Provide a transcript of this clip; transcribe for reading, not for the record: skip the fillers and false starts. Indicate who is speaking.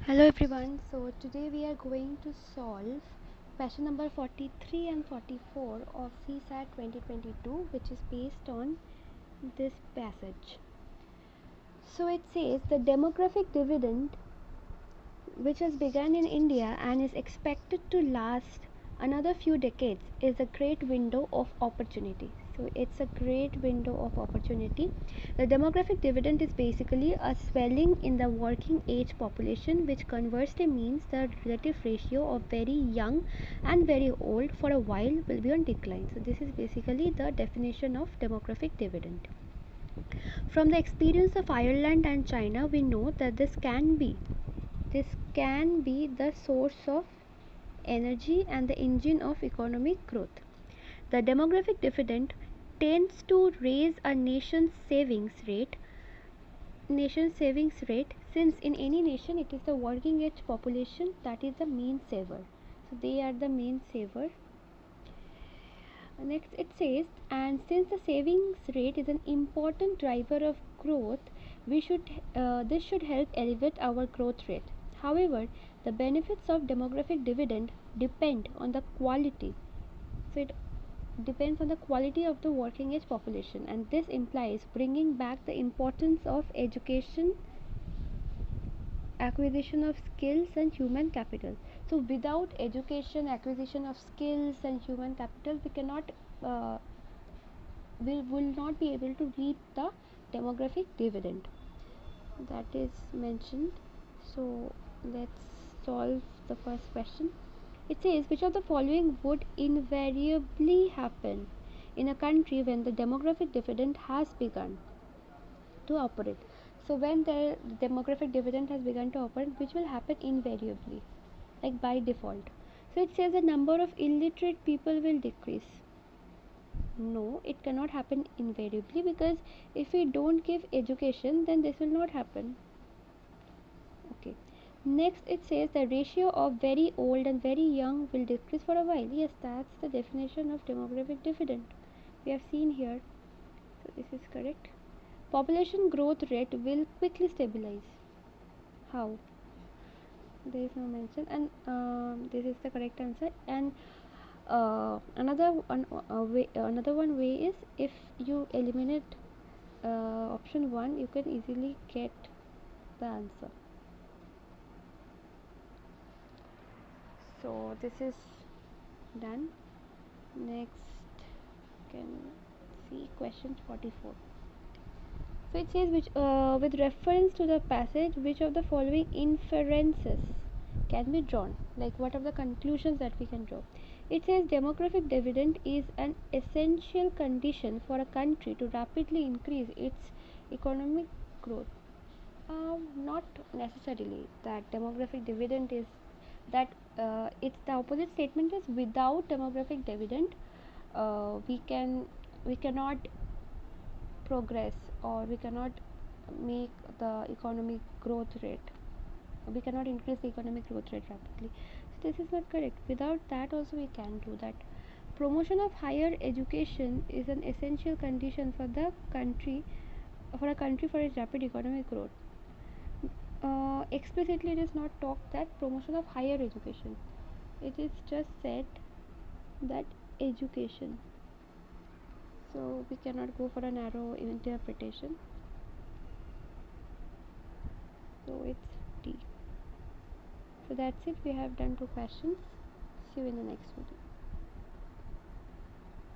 Speaker 1: Hello everyone, so today we are going to solve question number 43 and 44 of CSAT 2022, which is based on this passage. So it says the demographic dividend, which has begun in India and is expected to last another few decades, is a great window of opportunity. So it's a great window of opportunity. The demographic dividend is basically a swelling in the working age population, which conversely means the relative ratio of very young and very old for a while will be on decline. So this is basically the definition of demographic dividend. From the experience of Ireland and China, we know that this can be the source of energy and the engine of economic growth. The demographic dividend tends to raise a nation's savings rate, since in any nation it is the working age population that is the main saver. So they are the main saver. Next it says, and since the savings rate is an important driver of growth, this should help elevate our growth rate. However, the benefits of demographic dividend depend on the quality. So it depends on the quality of the working age population, and this implies bringing back the importance of education, acquisition of skills and human capital. So without education, acquisition of skills and human capital, we will not be able to reap the demographic dividend that is mentioned. So let's solve the first question. It says, which of the following would invariably happen in a country when the demographic dividend has begun to operate? So when the demographic dividend has begun to operate, which will happen invariably, like by default? So it says the number of illiterate people will decrease. No, it cannot happen invariably, because if we don't give education, then this will not happen. Okay. Next it says the ratio of very old and very young will decrease for a while. Yes, that's the definition of demographic dividend we have seen here. So this is correct. Population growth rate will quickly stabilize. How? There is no mention, and this is the correct answer. And another one way is, if you eliminate option 1, you can easily get the answer. So this is done. Next, can see question 44. So it says, with reference to the passage, which of the following inferences can be drawn? Like, what are the conclusions that we can draw? It says demographic dividend is an essential condition for a country to rapidly increase its economic growth. Not necessarily that demographic dividend is that. It's the opposite statement is, without demographic dividend, we cannot progress, or we cannot make the economic growth rate, we cannot increase the economic growth rate rapidly. So this is not correct. Without that also we can do that. Promotion of higher education is an essential condition for a country for its rapid economic growth. Explicitly it is not talked that promotion of higher education, it is just said that education. So we cannot go for a narrow interpretation. So it's D. So that's it. We have done 2 questions. See you in the next video.